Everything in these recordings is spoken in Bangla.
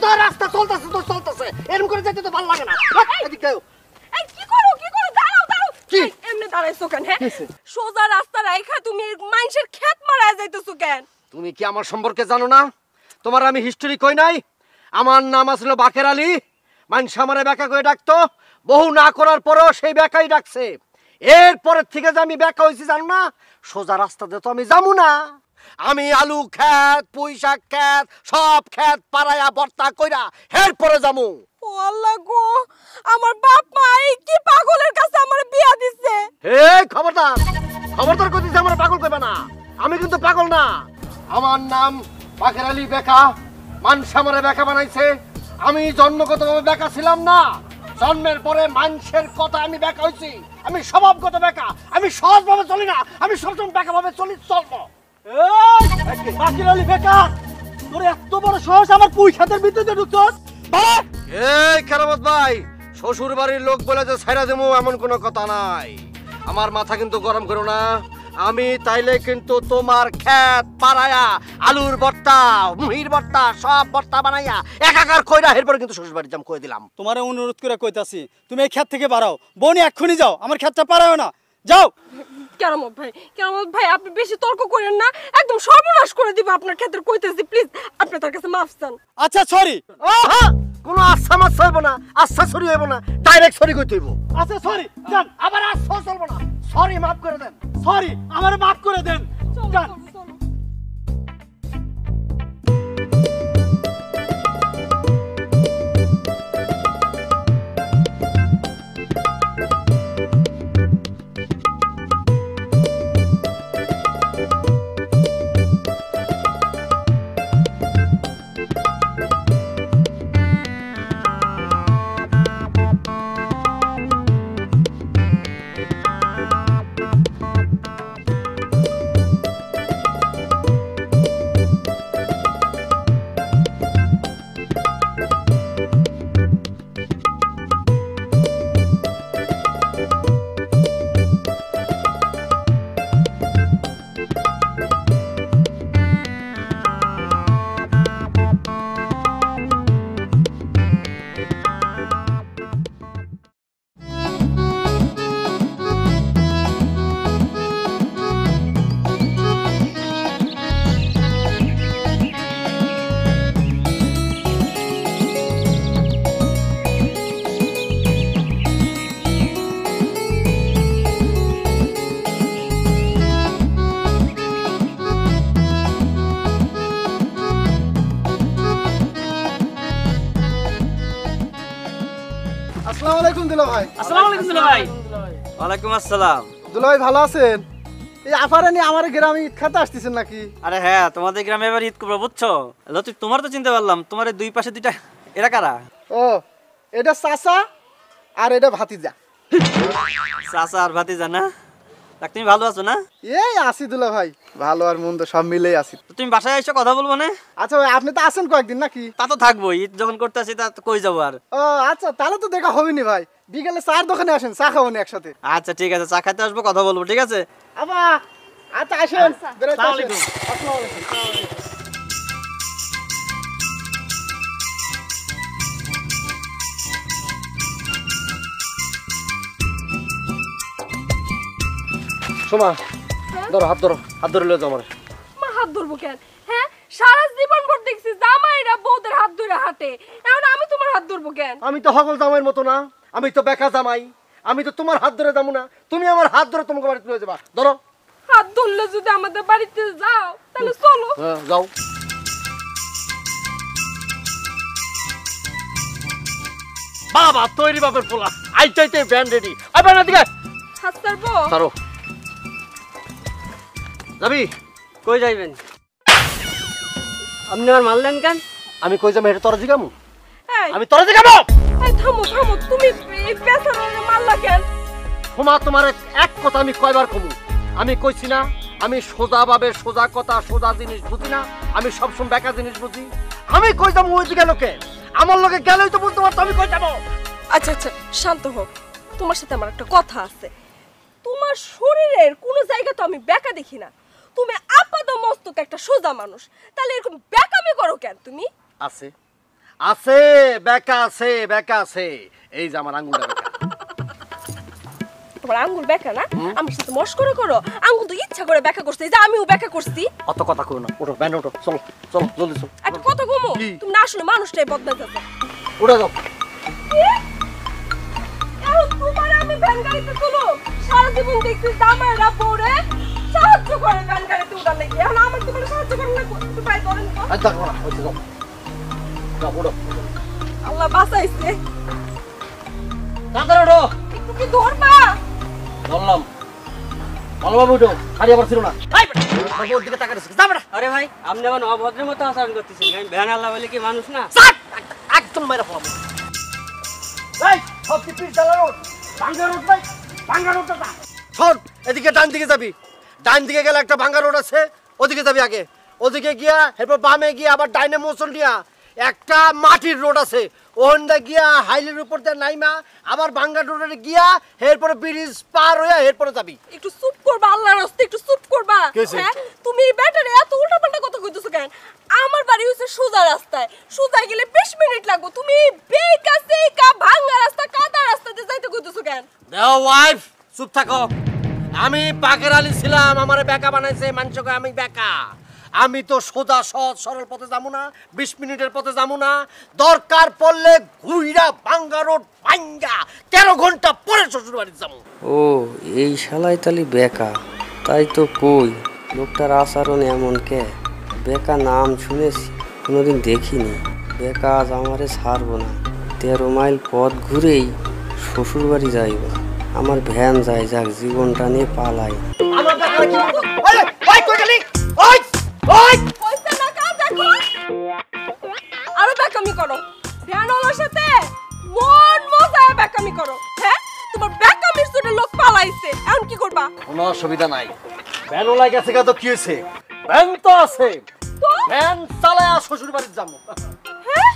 সোজা রাস্তা চলতেছে তো চলতেছে, এরকম করে যেতে তো ভালো লাগে না। এদিকে আয়। এই কি করো দাঁড়াও কি এমনি দাঁড়াইছো কেন? হ্যাঁ সোজা রাস্তা রাইখা তুমি মানুষের ক্ষেত মারায় যাইতেছো কেন? তুমি কি আমার সম্পর্কে জানো না? তোমার আমি হিস্টরি কই নাই? আমার নাম আসল বাকের আলী। মানুষ আমারে বেকা করে ডাকতো, বহু না করার পরেও সেই বেকাই ডাকছে। এরপরের থেকে যে আমি বেকা হয়েছি জানো না, সোজা রাস্তাতে তো আমি যাবো না। আমি আলু খেত, পুঁই শাক খেত, সব খেত পাড়ায়া বর্তা কইরা এরপরে যাবো। ও আল্লাহ গো, আমার বাপ মা এই কি পাগলের কাছে আমার বিয়া দিছে। এই খবরদার কইতেছি আমার পাগল কইবা না। আমি কিন্তু পাগল না। আমার নাম বাকের আলী বেকা। মানুষ আমারে বেকা বানাইছে। আমি জন্মগতভাবে বেকা ছিলাম না, জন্মের পরে মানুষের কথা আমি বেকা হইছি। আমি স্বভাবগত বেকা, আমি সহজভাবে চলি না, আমি সবসময় বেকা ভাবে চলবো। বাকের আলী বেকা, তোর এত বড় সাহস আমার পুঁই খাতের ভিতরে ঢুকছস? এই কেরামত ভাই, শ্বশুর বাড়ির লোক বলে যে ছাইরা দেবো এমন কোনো কথা নাই। আমার মাথা কিন্তু গরম করো না। আমি তাইলে কিন্তু তোমার ক্ষেত পাড়ায়া আলুর ভর্তা, মুহির ভর্তা, সব ভর্তা বানাইয়া একাকার কইরা এরপরে কিন্তু শ্বশুর বাড়ি যাম কই দিলাম। তোমারে অনুরোধ করে কইতাছি, তুমি এই ক্ষেত থেকে বাড়াও। বনি এক্ষুনি যাও, আমার ক্ষেতটা পাড়াও না, যাও। কেরামত ভাই আপনি বেশি তর্ক করেন না, একদম সর্বনাশ করে দিব আপনার ক্ষেত্রে কইতেছি। প্লিজ আপনি তার কাছে মাফ চান। আচ্ছা সরি। কোনো আচ্ছা মাছ হইব না, আচ্ছা সরি হইব না, ডাইরেক্ট সরি কইতে হইব। আচ্ছা সরি, যান। আবার আচ্ছা চলবো না, সরি মাফ করে দেন। সরি, আমারে মাফ করে দেন, যান। আসসালামু আলাইকুম দুলা ভাই। আসসালামু আলাইকুম দুলা ভাই। ওয়ালাইকুম আসসালাম। দুলা ভাই ভালো আছেন? এই আফারে নিয়ে আমার গ্রামে ঈদ খাতে আসতেছেন নাকি? আরে হ্যাঁ, তোমাদের গ্রামে এবার ঈদ করবো বুঝছো। লতিফ তোমার তো চিনতে পারলাম, তোমার দুই পাশে দুইটা এরা কারা? ও এটা চাচা আর এটা ভাতিজা। চাচা আর ভাতিজা না? তুমি ভালো আছো না? এই আছি দুলা ভাই, ভালো আর মন্দ সব মিলেই আছি। তুমি বাসায় এসে কথা বলবো না? আচ্ছা ভাই, আপনি তো আছেন কয়েকদিন নাকি? তা তো থাকবো, ঈদ যখন করতে আসি তা কই যাবো আর। ও আচ্ছা, তাহলে তো দেখা হবে নি ভাই। বিকেলে চার দোকানে আসেন, চা খাবো না একসাথে। আচ্ছা ঠিক আছে, চা খাইতে আসবো, কথা বলবো, ঠিক আছে? আবা আচ্ছা আসেন। আসসালামু আলাইকুম। সোমা ধরো, হাত ধরে লয়ে যাও আমার। মা হাত ধরবো কেন? হ্যাঁ সারা জীবন ভর দেখছি জামাইরা বউদের হাত ধরে হাঁটে, এখন আমি তোমার হাত ধরবো কেন? আমি তো হগল জামাইয়ের মতো না, আমি তো বেকা জামাই। আমি তো তোমার হাত ধরে যাবো না, তুমি আমার হাত ধরে তোমাকে বাড়িতে লয়ে যাবা। ধরো। হাত ধরলে যদি আমাদের বাড়িতে যাও তাহলে চলো। হ্যাঁ যাও। বাবা তৈরি বাপের পোলা, আইতে ব্যান্ড রেডি। আই বানা দিকে হাত ছাড়বো? ধরো। যাবি? কই যাইবেন? আপনি আমার মারলেন কেন? আমি কই যাবো এটা তোরা জিগামু? এই আমি তোরা জিগামু? এই থামো তুমি এই পেছনে মারলা কেন? হোমা তোমার এক কথা আমি কয়বার কমু? আমি কইছি না আমি সোজা ভাবে সোজা কথা সোজা জিনিস বুঝি না, আমি সবসময় বেকা জিনিস বুঝি। আমি কই যাবো ওই দিকে লোকে? আমার লোকে গেলেই তো বুঝতে পারতো আমি কই যাবো। আচ্ছা শান্ত হোক, তোমার সাথে আমার একটা কথা আছে। তোমার শরীরের কোনো জায়গা তো আমি বেকা দেখি না, তুমি আপাত মস্তক একটা সোজা মানুষ, তাহলে এরকম বেকামি করো কেন তুমি? আছে আছে বেকা আছে বেকা আছে এই যে আমার আঙ্গুলটা বেকা তোমার আঙ্গুল বেঁকা না আমার সাথে মস্করা করো আঙ্গুল তো ইচ্ছা করে বেঁকা করছে এই যে আমিও বেঁকা করছি অত কথা কই না ওঠো ব্যান ওঠো চলো চলো জলদি চলো একটা কথা কমো কি? তুমি না আসলে মানুষটাই বদনাম আছে উঠে যাও এখন তোমার আমি ভ্যান গাড়িতে তুলো সারা জীবন দেখছি জামাইরা পরে সাহায্য করে ভ্যান গাড়িতে উঠার লাগি এখন আমার তোমার সাহায্য করে না একটু পাই ধরেন তো আর দেখো না ওই যে যাও যাও ওঠো আল্লাহ বাঁচাইছে তাড়াতাড়ি ওঠো একটু কি ধরবা ধরলাম ভালোভাবে উঠো খালি আবার ছিল না এই বেটা ওর দিকে তাকাচ্ছিস যা বেটা আরে ভাই আপনি আমার অভদ্রের মতো আচরণ করতেছেন আমি ভ্যান আল্লাহ বলে কি মানুষ না চাট একদম মেরে ফেলাম এই সব কি পিস চালানো ভাঙ্গা রোড ভাই ভাঙ্গা রোডটা যা শোন এদিকে ডান দিকে যাবি ডান দিকে গেলে একটা ভাঙ্গা রোড আছে ওদিকে যাবি আগে ওদিকে গিয়া এরপর বামে গিয়া আবার ডাইনে মোচন দিয়া একটা মাটির রোড আছে ওখানটা গিয়া হাইলের উপর দিয়ে নাইমা আবার ভাঙ্গা রোডে গিয়া এরপরে ব্রিজ পার হইয়া এরপরে যাবি একটু চুপ করবা আল্লাহর রাস্তে একটু চুপ করবা কেছে? হ্যাঁ তুমি এই ব্যাটারে এত উল্টাপাল্টা কথা কইতেছো কেন আমার বাড়ি হইছে সোজা রাস্তায় সোজা গেলে 20 মিনিট লাগবে তুমি বেকা সেকা ভাঙা রাস্তা কাদা রাস্তাতে যাইতে কইতেছো কেন দেও ওয়াইফ চুপ থাকো আমি বাকের আলী ছিলাম আমারে বেকা বানাইছে মানুষকে আমি বেকা আমি তো সোজা সহজ সরল পথে যাবো না 20 মিনিটের পথে যাবো না দরকার পড়লে ঘুইরা ভাঙ্গা রোড ভাঙ্গা 13 ঘন্টা পরে শ্বশুর বাড়ি যাবো ও এই শালাই তালি বেকা তাই তো কই লোকটার আচরণ এমন কে বেকা নাম শুনেছি কোনোদিন দেখিনি বেকা আজ আমারে ছাড়বো না 13 মাইল পথ ঘুরেই শ্বশুর বাড়ি যাইব আমার ভ্যান যায় যাক জীবনটা নিয়ে পালাই আমার বেকারে কি ওই ওই কই গেলি ওই ওই কইছে না কাজ দেখো আরো বেকামি করো ধ্যানওয়ালার সাথে মন মজায় বেকামি করো হ্যাঁ তোমার বেকামির জন্য লোক পালাইছে এখন কি করবা কোনো অসুবিধা নাই ভ্যানও লাগে আছে তো কি হয়েছে ভ্যান তো আছে তো ভ্যান চালায়া শ্বশুর বাড়ি যাবো হ্যাঁ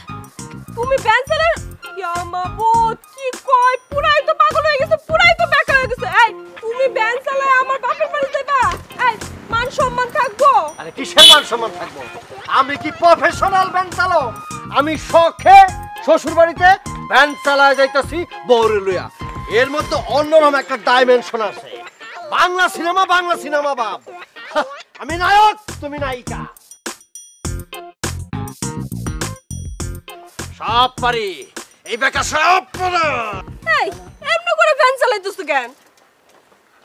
তুমি ভ্যান চালার ইয়ামা বোত কি কয় পুরাই তো পাগল হয়ে গেছে পুরাই তো বেকা হয়ে গেছে এই তুমি ভ্যান চালায় আমার বাপের বাড়ি যাইবা এই মান সম্মান থাকবো আরে কিসের মান সম্মান থাকবো আমি কি প্রফেশনাল ভ্যান চালক আমি শখে শ্বশুর বাড়িতে ভ্যান চালায় যাইতাছি বউরে লইয়া এর মধ্যে অন্যরকম একটা ডাইমেনশন আছে বাংলা সিনেমা বাপ হা, আমি নায়ক তুমি নায়িকা সব পারি এই বেকা সব পারে এই এমনি করে ভ্যান চালাইতেছো কেন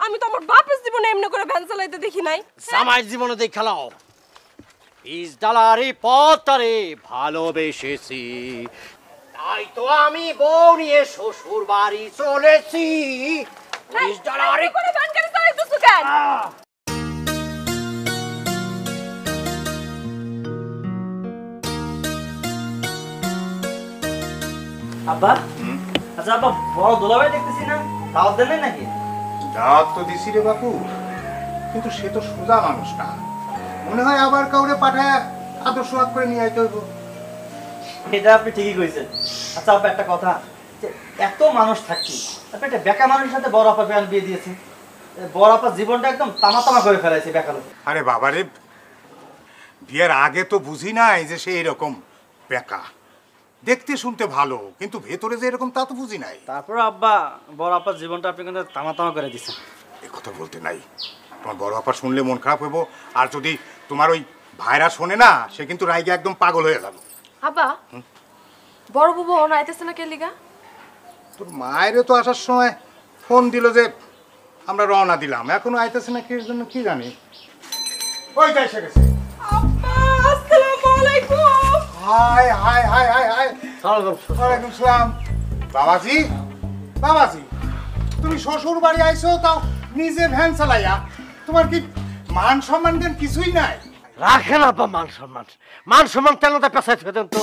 আমি তো আমার বাপের জীবনে এমনি করে ভ্যান চালাইতে দেখি নাই জামাই জীবনে দেখ খেলাও পিস ডালারে পথরে ভালোবেসেছি তাই তো আমি বউ নিয়ে শ্বশুর বাড়ি চলেছি পিস ডালারে এমনি করে ভ্যান গাড়ি চালাইতেছো কেন আব্বা আচ্ছা আব্বা বড় দোলাভাই দেখতেছি না দাওয়াত দেন নাকি দাওয়াত তো দিছি রে বাপু কিন্তু সে তো সোজা মানুষ না মনে হয় আবার কাউরে পাঠায় আদর্শ করে নিয়ে আইতে হইব এটা আপনি ঠিকই কইছেন আচ্ছা আব্বা একটা কথা যে এত মানুষ থাকছি আপনি একটা বেকা মানুষের সাথে বড় আপা বিয়ে দিয়েছেন বড় আপার জীবনটা একদম তামা করে ফেলাইছে বেকার আরে বাবারে বিয়ের আগে তো বুঝি নাই যে সে এরকম বেকা দেখতে শুনতে ভালো কিন্তু ভেতরে যে এরকম তা তো বুঝি নাই তারপর আব্বা বড় আপার জীবনটা আপনি কিন্তু তামা করে দিচ্ছেন এ কথা বলতে নাই তোমার বড় আপা শুনলে মন খারাপ হইব আর যদি তোমার ওই ভাইরা শোনে না সে কিন্তু রাইগে একদম পাগল হয়ে যাবে আব্বা বড় বুবু ওনা আইতেছে না কে লিগা তোর মায়েরও তো আসার সময় ফোন দিল যে আমরা রওনা দিলাম এখনো আইতেছে না কি জন্য কি জানি ওই যাই এসে গেছে আব্বা আসসালামু আলাইকুম high high high high high ওয়ালাইকুম সালাম বাবাজি বাবাজি তুমি শ্বশুর বাড়ি আইছো তাও নিজে ভ্যান চালাইয়া তোমার কি মান সম্মান দেন কিছুই নাই রাখেন আপা মান সম্মান তেলটা পেছাই থেকে দেন তো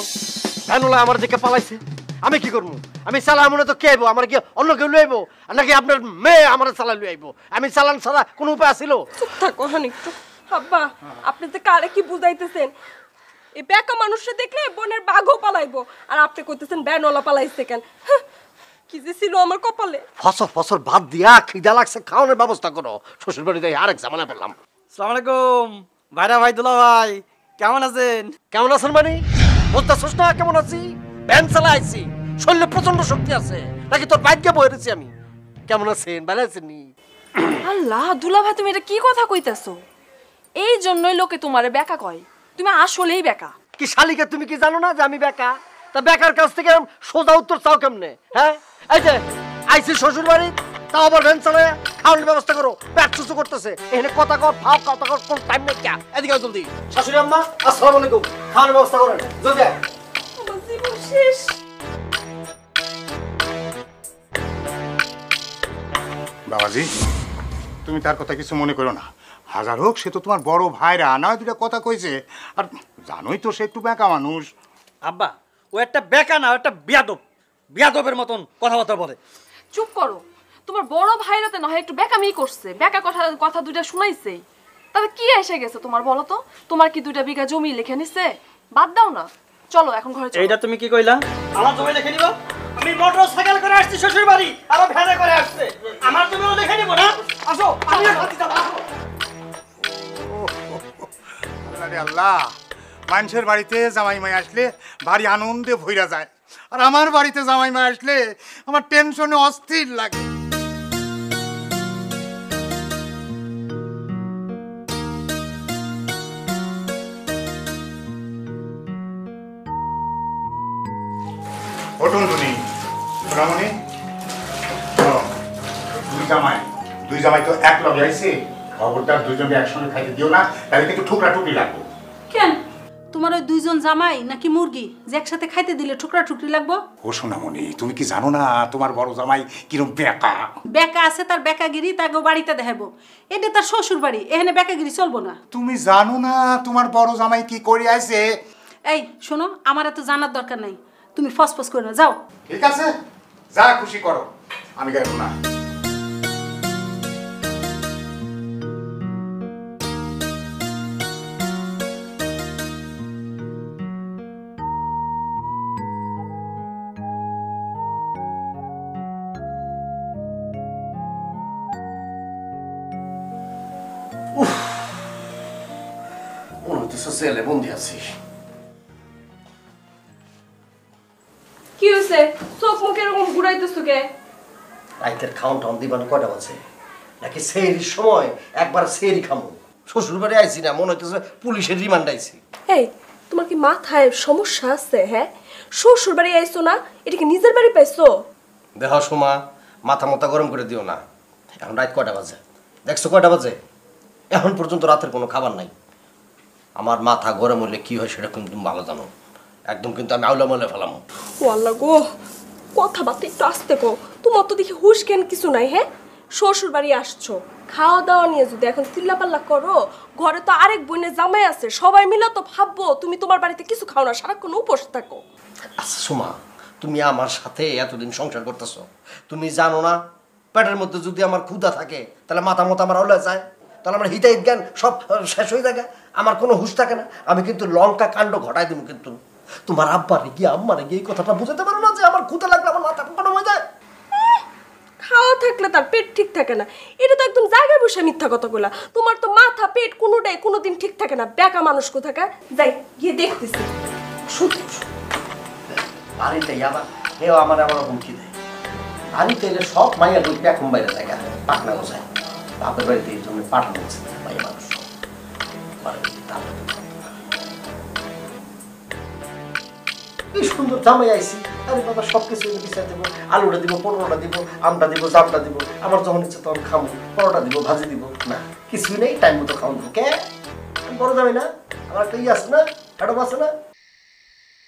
ভ্যানওয়ালা আমার দিকে পালাইছে আমি কি করবো আমি চালা মনে তো কে আইবো আমার কি অন্য কেউ লই আইবো আর নাকি আপনার মেয়ে আমার চালা লই আইবো আমি চালান ছাড়া কোনো উপায় আছিল চুপ থাকো একটু আব্বা আপনি তো কারে কি বুঝাইতেছেন এই বেকা মানুষটা দেখলে বোনের বাঘও পালাইবো আর আপনি কইতেছেন ভ্যানওয়ালা পালাইছে কেন হাহ, কি যে ছিল আমার কপালে ফসল ভাত দিয়া খিদা লাগছে খাওয়ানোর ব্যবস্থা করো শ্বশুর বাড়িতে আরেক জামানা পেলাম আসসালামু আলাইকুম ভাইরা ভাই দুলা ভাই কেমন আছেন কেমন আছেন মানে বুঝতেছিস না কেমন আছি ভ্যান চালাইছি, শরীরে প্রচন্ড শক্তি আছে, নাকি তোর বাইককে বয়ে রেছি আমি? কেমন আছেন, ভালো আছেন নি? আল্লাহ দুলা ভাই, তুমি এটা কি কথা কইতাছো? এই জন্যই লোকে তোমারে বেকা কয়। তুমি আসলেই বেকা। কি শালিকা, তুমি কি জানো না যে আমি বেকা? তা বেকার কাছ থেকে সোজা উত্তর চাও কেমনে? হ্যাঁ, এই যে আইসি শ্বশুর বাড়ি, তাও আবার ভ্যান চালায়, খাওয়ানোর ব্যবস্থা করো, পেট চুচু করতেছে, এখানে কথা কর ফাও কথা কর, কোন টাইম নেই। ক্যা এদিকে আও জলদি। শাশুড়ি আম্মা আসসালামু আলাইকুম, খাওয়ানোর ব্যবস্থা করেন জলদি। আমার জীবন শেষ। বাবাজি, তুমি তার কথা কিছু মনে করো না। হাজার হোক সে তো তোমার বড় ভাইরা, না দুটা কথা কইছে। আর জানোই তো সে একটু বেঁকা মানুষ। আব্বা, ও একটা বেকা না, ও একটা বিয়াদব। বিয়াদবের মতন কথাবার্তা বলে। চুপ করো। তোমার বড় ভাইরাতে না হয় একটু বেকামি করছে, বেকা কথা কথা দুইটা শুনাইছে, তাতে কি এসে গেছে তোমার বলো তো? তোমার কি 2 বিঘা জমি লিখে নিছে? বাদ দাও না, চলো এখন ঘরে চলো। এইটা তুমি কি কইলা? আমার জমি লিখে নিব? আমি মোটরসাইকেল করে আসছি শ্বশুর বাড়ি, আর ভ্যানে করে আসছে। আমার জমিও লিখে নিব না? আসো, আমিও সাথে যাব। আল্লাহ রে আল্লাহ, মানুষের বাড়িতে জামাই মাই আসলে ভারী আনন্দে ভইরা যায়, আর আমার বাড়িতে জামাই মাই আসলে আমার টেনশনে অস্থির লাগে। ওটুনটুনি, সোনামণি, দুই জামাই তো এক লগে আইছে, খবরদার দুইজনকে একসঙ্গে খাইতে দিও না, তাহলে কিন্তু ঠুকরা টুকরি লাগবে। কেন তোমার ওই 2জন জামাই নাকি মুরগি যে একসাথে খাইতে দিলে ঠুকরা ঠুকরি লাগবো? ও সোনামণি, তুমি কি জানো না তোমার বড় জামাই কিরম বেকা? বেকা আছে, তার বেকাগিরি তাকে বাড়িতে দেখাবো। এটা তার শ্বশুর বাড়ি, এখানে বেকাগিরি চলবো না। তুমি জানো না তোমার বড় জামাই কি করে আইছে? এই শোনো, আমার এত জানার দরকার নাই, তুমি ফসফস করে না, যাও। ঠিক আছে, যা খুশি করো, আমি গাইব না। মনে হচ্ছে জেলে বন্দি আছি। কি হইছে? চোখ মুখ এরকম ঘুরাইতেছো কে? রাইতের খাওন টাউন দিবান কয়টা বাজে? নাকি সেহরির সময় একবার সেহরি খামো? শ্বশুর বাড়ি আইছি না, মনে হইতেছে পুলিশের রিমান্ড আইছি। এই, তোমার কি মাথায় সমস্যা আছে? হ্যাঁ, শ্বশুর বাড়ি আইছো না, এটা কি নিজের বাড়ি পাইছো? দেহ সোমা, মাথা মতা গরম করে দিও না। এখন রাত কয়টা বাজে দেখছো? কয়টা বাজে? এখন পর্যন্ত রাতের কোনো খাবার নাই। আমার মাথা গরম হলে কি হয় সেটা কিন্তু তুমি ভালো জানো। একদম কিন্তু আমি আউলা মলে ফেলাম। ও আল্লাহ গো, কথাবার্তা একটু আস্তে কো। তোমার তো দেখি হুশ জ্ঞান কিছু নাই। হ্যাঁ, শ্বশুর বাড়ি আসছো, খাওয়া দাওয়া নিয়ে যদি এখন চিল্লাপাল্লা করো, ঘরে তো আরেক বোনের জামাই আছে, সবাই মিলে তো ভাববো তুমি তোমার বাড়িতে কিছু খাও না, সারাক্ষণ উপোস থাকো। আচ্ছা সোমা, তুমি আমার সাথে এতদিন সংসার করতেছো, তুমি জানো না পেটের মধ্যে যদি আমার ক্ষুধা থাকে তাহলে মাথা মতো আমার আউলা যায়, তাহলে আমার হিতাহিত জ্ঞান সব শেষ হয়ে থাকে, আমার কোনো হুঁশ থাকে না। আমি কিন্তু লঙ্কা কাণ্ড ঘটাই দেবো। কিন্তু তোমার আব্বারে গিয়ে আম্মারে গিয়ে এই কথাটা বুঝাতে পারো না যে আমার ক্ষুধা লাগলে আমার মাথা গরম হয়ে যায়? খাওয়া থাকলে তার পেট ঠিক থাকে না, এটা তো একদম জায়গায় বসে মিথ্যা কথা বলা। তোমার তো মাথা পেট কোনোটাই কোনোদিন ঠিক থাকে না, বেকা মানুষ কোথাকার। যাই গিয়ে দেখতেছি। শুধু বাড়িতে আবার কেউ আমার আবার হুমকি দেয়। বাড়িতে এলে সব মাইয়া ঢুকবে এখন বাইরে জায়গা পাটনা গোছায়। বাপের বাড়িতে এই জন্য পাঠানো হচ্ছে মাইয়া মানুষ কি সুন্দর জামাই আইসি। আরে বাবা, সব কিছু বিচার দেবো, আলুটা দিব, পটলটা দিব, আমটা দিব, জামটা দিব, আমার যখন ইচ্ছে তখন খাবো, পরোটা দিব, ভাজি দিব। না, কিছুই নেই, টাইম মতো খাওয়া দেবো। কে বড় যাবে না? আমার একটা ইয়ে আছে না, অ্যাডম আছে না?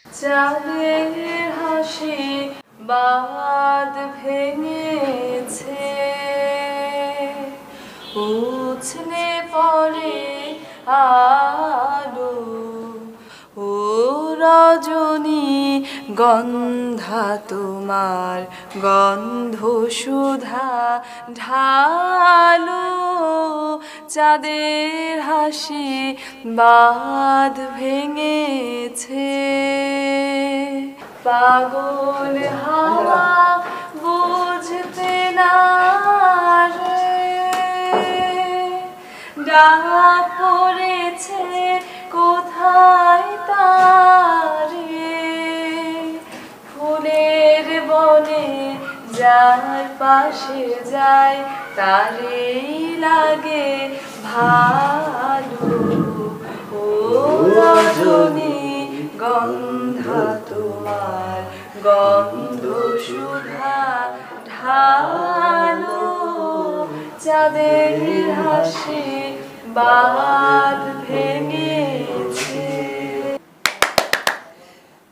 চাঁদের হাসি বাদ ভেঙেছে, উছলে পড়ে আলো, ও রজনী গন্ধা তোমার গন্ধ সুধা ঢালো, চাঁদের হাসি বাঁধ ভেঙেছে, পাগল হাওয়া বুঝতে না রে, ডাক পড়েছে কোথায় তারে, পাশে যায় তারেই লাগে ভালো। ও রজনী গন্ধা তোমার গন্ধ সুধা ঢালো, চাঁদের হাসি বাদ ভেঙেছে।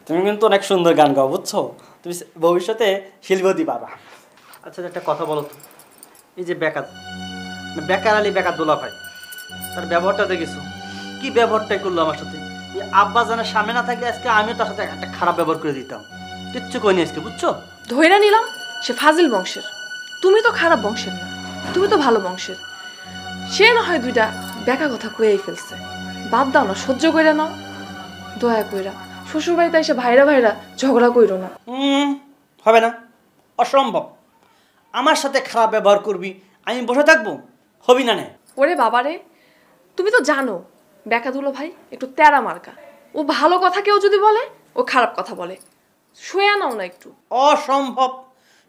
তুমি কিন্তু অনেক সুন্দর গান গাও, বুঝছো? তুমি ভবিষ্যতে শিল্পী পাবা। আচ্ছা একটা কথা বলো তো, এই যে বেকার আলী বেকার দোলা ভাই, তার ব্যবহারটা দেখেছো? কি ব্যবহারটাই করলো আমার সাথে। এই আব্বা জানার সামনে না থাকলে আজকে আমিও তার সাথে একটা খারাপ ব্যবহার করে দিতাম। কিচ্ছু কইনি আজকে, বুঝছো? ধইরা নিলাম সে ফাজিল বংশের, তুমি তো খারাপ বংশের না, তুমি তো ভালো বংশের। সে না হয় দুইটা বেকা কথা কয়েই ফেলছে, বাদ দাও না, সহ্য কইরা নাও। দয়া কইরা শ্বশুর বাড়িতে এসে ভাইরা ভাইরা ঝগড়া কইরো না। হবে না, অসম্ভব। আমার সাথে খারাপ ব্যবহার করবি, আমি বসে থাকবো? হবি না। ওরে বাবারে, তুমি তো জানো বেকা দুলো ভাই একটু তেরা মার্কা। ও ভালো কথা কেউ যদি বলে ও খারাপ কথা বলে। শুয়ে নাও না একটু। অসম্ভব।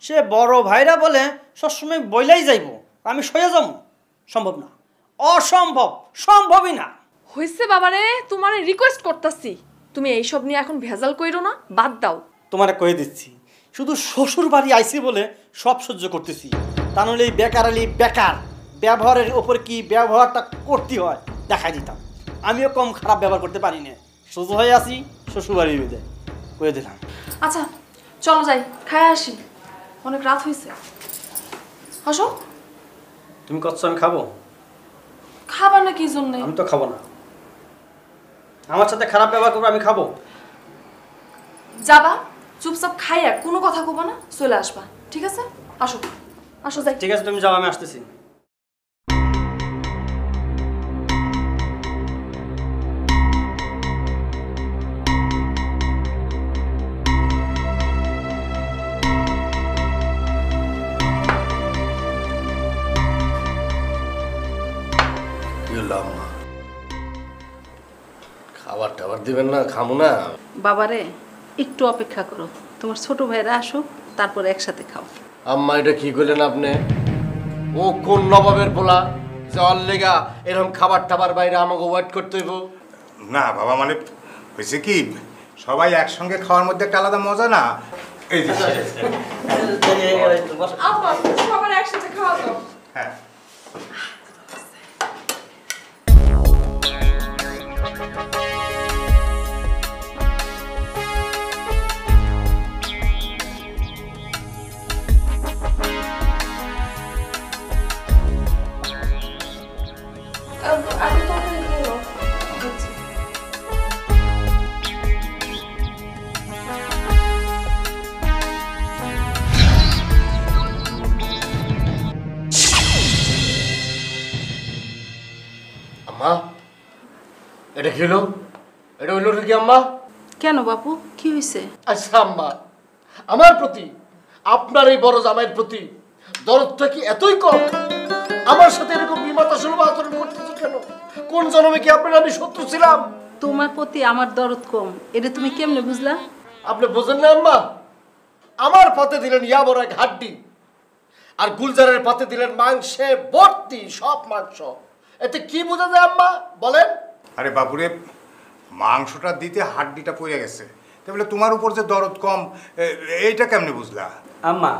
সে বড় ভাইরা বলে সবসময় বইলাই যাইব, আমি সয়ে যাবো? সম্ভব না, অসম্ভব, সম্ভবই না। হইছে বাবারে, তোমারে রিকোয়েস্ট করতাছি, তুমি এইসব নিয়ে এখন ভেজাল কইরো না, বাদ দাও। তোমারে কয়ে দিচ্ছি, শুধু শ্বশুর বাড়ি আইসি বলে সব সহ্য করতেছি, তা নাহলে এই বেকার আলী বেকার ব্যবহারের ওপর কি ব্যবহারটা করতে হয় দেখাই দিতাম। আমিও কম খারাপ ব্যবহার করতে পারি না, সোজা হয়ে আসি শ্বশুর বাড়ির বেঁধে কয়ে দিলাম। আচ্ছা চলো যাই, খায় আসি, অনেক রাত হয়েছে। আসো। তুমি কচ্ছ আমি খাবো? খাবার না কি জন্য? আমি তো খাবো না। আমার সাথে খারাপ ব্যবহার করবো, আমি খাবো? যাবা চুপচাপ খাইয়া কোনো কথা কবা না, চলে আসবা, ঠিক আছে? আসো আসো যাই। ঠিক আছে, তুমি যাও, আমি আসতেছি। খাবার টাবার দিবেন না? খামো না। বাবারে একটু অপেক্ষা করো, তোমার ছোট ভাইরা আসুক, তারপর একসাথে খাও। আম্মা এটা কি করলেন আপনি? ও কোন নবাবের পোলা যাওয়ার লেগা এরকম খাবার টাবার বাইরে আমাকে ওয়েট করতে হইব? না বাবা, মানে হয়েছে কি, সবাই একসঙ্গে খাওয়ার মধ্যে একটা আলাদা মজা না। এই যে আপা সবার একসাথে খাওয়া দাও। হ্যাঁ আম্মা এটা কি হলো? এটা হইল কি আম্মা? কেন বাপু, কি হয়েছে? আচ্ছা আম্মা, আমার প্রতি আপনার এই বড় জামাইয়ের প্রতি দরদটা কি এতই কম? আমার সাথে এরকম বিমাতা সুলভ আচরণ করতেছে কেন? কোন জন্মে কি আপনার আমি শত্রু ছিলাম? তোমার প্রতি আমার দরদ কম, এটা তুমি কেমনে বুঝলা? আপনি বোঝেন না আম্মা? আমার পাতে দিলেন ইয়া বড় এক হাড্ডি, আর গুলজারের পাতে দিলেন মাংসে ভর্তি সব মাংস। এতে কি বোঝা যায় আম্মা বলেন? আরে বাবুরে, মাংসটা দিতে হাড্ডিটা পড়ে গেছে, তাহলে তোমার উপর যে দরদ কম এইটা কেমনে বুঝলা? আম্মা,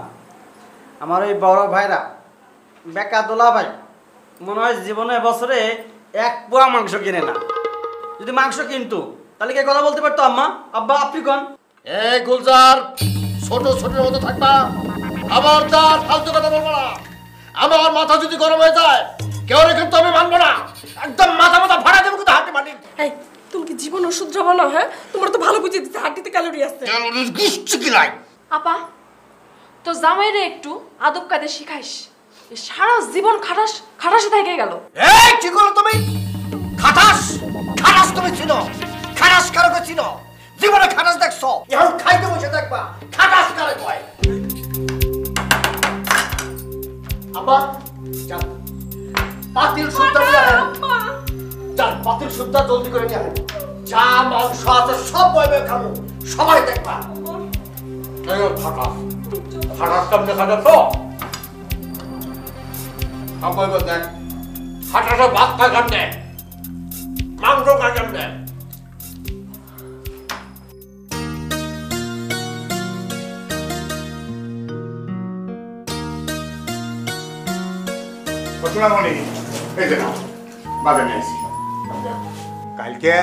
আমার ওই বড় ভাইরা বেকা দোলা ভাই মনে হয় জীবনে বছরে এক পোয়া মাংস কিনে না। যদি মাংস কিনতো তাহলে কে কথা বলতে পারতো? আম্মা, আব্বা, আপনি কোন? এই গুলজার, ছোট ছোটের মতো থাকবা, খবরদার ফালতু কথা বলবো না। আমার মাথা যদি গরম হয়ে যায় কেউ কিন্তু আমি মানবো না, একদম মাথা ফাড়া দেবো কিন্তু হাঁটি মাটি। এই তুমি কি জীবন ওষুধ যাবো না? হ্যাঁ, তোমার তো ভালো বুঝিয়ে দিচ্ছে হাড্ডিতে ক্যালোরি আছে। আপা তো জামাইরে একটু আদব কায়দা শিখাইস, সারা জীবন খাটাস খাটাসে থেকে গেল। এই কি করো তুমি? খাটাস খাটাস তুমি ছিল, খাটাস কারকে ছিল? জীবনে খাটাস দেখছো? এখন খাইতে বসে দেখবা খাটাস কারে কয়। আপা যান, পাতিল সুদ্ধা নিয়ে আসেন। যান, পাতিল সুদ্ধা জলদি করে নিয়ে আসেন। যা মাংস আছে সব বইবে খাবো, সবাই দেখবা। খাটাস খাটাস কেমনে খাটাস? আব্বা এবার দেখ হাঁটাটা ভাত খায় কেমনে, মাংস খায় কেমনে। সোনামণি এই যে নাও বাজার নিয়েছি। কালকে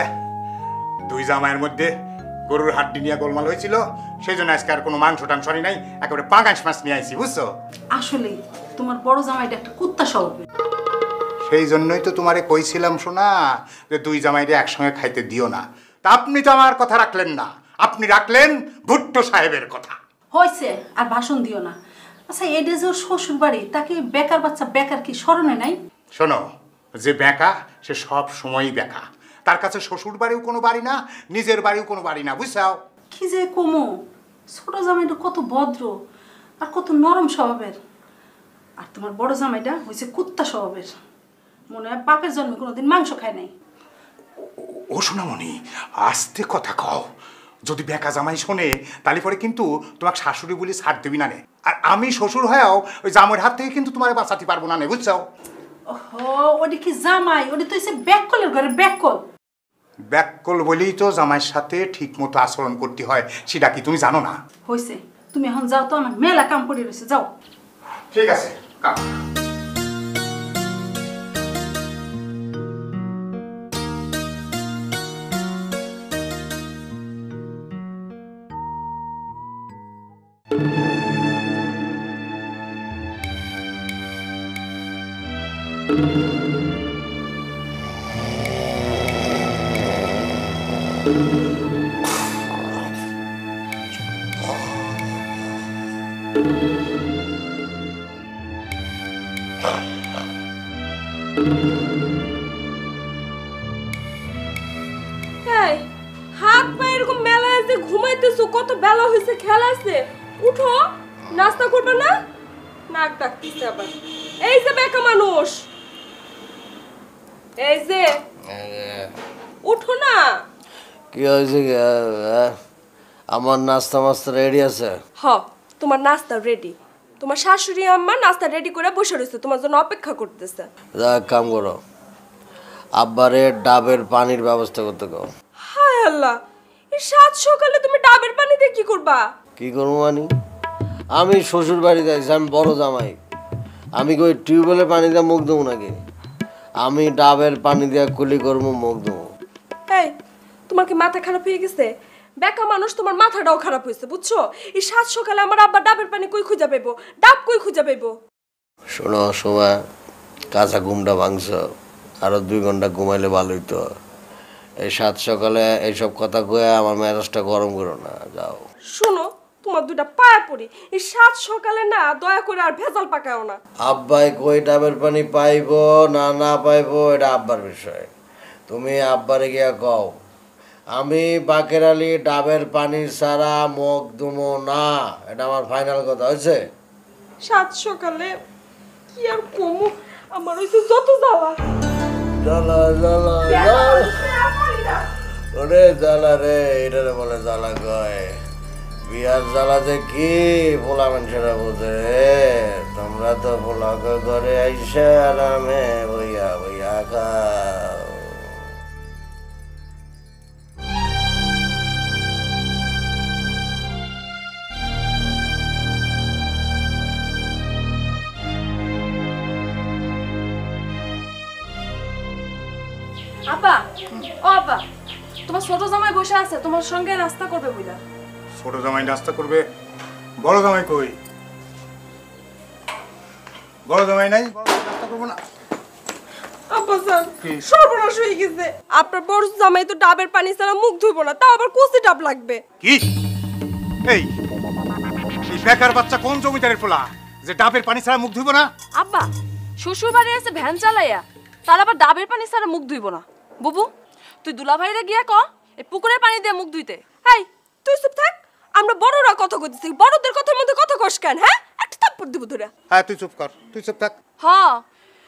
দুই জামাইয়ের মধ্যে গরুর হাড্ডি নিয়ে গোলমাল হয়েছিল, সেই জন্য আজকে আর কোনো মাংস টাংস নাই, একেবারে পাঙাশ মাছ নিয়ে আইছি বুঝছো। আসলে তোমার বড় জামাইটা একটা কুত্তা স্বভাবের। সেই জন্যই তো তোমারে কইছিলাম শোনা যে দুই জামাইরে একসঙ্গে খাইতে দিও না। তা আপনি তো আমার কথা রাখলেন না, আপনি রাখলেন ভুট্টো সাহেবের কথা। হয়েছে আর ভাষণ দিও না। আচ্ছা এটা যে ওর শ্বশুর বাড়ি, তাকে বেকার বাচ্চা বেকার কি স্মরণে নাই? শোনো, যে বেকা সে সব সময়ই বেকা, তার কাছে শ্বশুর বাড়িও কোনো বাড়ি না, নিজের বাড়িও কোনো বাড়ি না, বুঝছাও। কি যে কমো, ছোট জামাইটা কত ভদ্র আর কত নরম স্বভাবের, আর তোমার বড় জামাইটা হয়েছে কুত্তা স্বভাবের। মনে হয় বাপের জন্মে কোনোদিন মাংস খায় নাই। ও সোনামণি আস্তে কথা কও, যদি বেকা জামাই শোনে তাহলে পরে কিন্তু তোমাকে শাশুড়ি বলে ছাড় দেবি না নে। আর আমি শ্বশুর হয়েও ওই জামাইয়ের হাত থেকে কিন্তু তোমার বাঁচাতে পারবো না নে, বুঝছো। ওহো, ওটা কি জামাই, ওটা তো হচ্ছে ব্যাককলের ঘরে ব্যাককল। ব্যাককল বলেই তো জামাইয়ের সাথে ঠিক মতো আচরণ করতে হয়, সেটা কি তুমি জানো না? হয়েছে, তুমি এখন যাও তো, আমার মেলা কাম করে রয়েছে, যাও। ঠিক আছে, কাম। এই হাত পা এরকম মেলা আছে, ঘুমাইতেছো, কত বেলা হয়েছে, খেলা আছে, উঠো, নাস্তা করবে না? নাক ডাকতেছে আবার। এই যে বেকা মানুষ, এই যে উঠো না। কি হয়েছে? আমার নাস্তা মাস্তা রেডি আছে? হ, তোমার নাস্তা রেডি। তোমার শাশুড়ি আম্মা নাস্তা রেডি করে বসে রয়েছে, তোমার জন্য অপেক্ষা করতেছে। যা কাম করো, আব্বারে ডাবের পানির ব্যবস্থা করতে কও। হায় আল্লাহ, এই সাত সকালে তুমি ডাবের পানি দিয়ে কি করবা? কি করবো মানে? আমি শ্বশুর বাড়িতে আছি, আমি বড় জামাই, আমি কই টিউবওয়েলের পানি দিয়ে মুখ দেবো নাকি? আমি ডাবের পানি দিয়ে কুলি করবো, মুখ দেবো। এই তোমার কি মাথা খারাপ হয়ে গেছে? বেকা মানুষ, তোমার মাথাটাও খারাপ হয়েছে, বুঝছো? এই সাত সকালে আমার আব্বা ডাবের পানি কই খুঁজা পাইবো, ডাব কই খুঁজা পাইবো? শোনো সময়, কাঁচা ঘুমটা ভাঙছ, আরো 2 ঘন্টা ঘুমাইলে ভালো হইতো। এই সাত সকালে এইসব কথা কয়ে আমার মেজাজটা গরম করো না, যাও। শোনো, তোমার দুটা পায়ে পড়ি, এই সাত সকালে না দয়া করে আর ভেজাল পাকাও না। আব্বাই কই ডাবের পানি পাইবো না না পাইবো এটা আব্বার বিষয়, তুমি আব্বারে গিয়া কও আমি বাকের আলী ডাবের পানি ছাড়া মুখ দুমো না, এটা আমার ফাইনাল কথা হয়েছে। সাত সকালে কি আর কমু, আমার হইছে যত জ্বালা। জ্বালা জ্বালা জ্বালা, ওরে জ্বালা রে, এটারে বলে জ্বালা কয়। বিয়ার জ্বালাতে কি পোলা মানুষেরা বোঝে রে, তোমরা তো পোলা করে আইসা আরামে বইয়া বইয়া খাও। আপা, ও আপা, তোমার ছোট জামাই বসে আছে, তোমার সঙ্গে নাস্তা করবে বুঝলা। ছোট জামাই নাস্তা করবে, বড় জামাই কই? বড় জামাই নাই, বড় জামাই নাস্তা করবো না। আব্বা স্যার, সর্বনাশ হয়ে গেছে। আপনার বড় জামাই তো ডাবের পানি ছাড়া মুখ ধুইবো না, তাও আবার কচি ডাব লাগবে। কি এই বেকার বাচ্চা কোন জমিদারের পোলা যে ডাবের পানি ছাড়া মুখ ধুইব না? আব্বা, শ্বশুর বাড়ি আছে ভ্যান চালাইয়া, তার আবার ডাবের পানি ছাড়া মুখ ধুইব না। বুবু, তুই দুলাভাইরে গিয়া ক এই পুকুরের পানি দিয়ে মুখ ধুইতে। এই তুই চুপ থাক, আমরা বড়রা কথা কইতেছি, বড়দের কথার মধ্যে কথা কস কেন? হ্যাঁ, একটা থাপ্পড় দিব তোরা। হ্যাঁ তুই চুপ কর, তুই চুপ থাক। হ,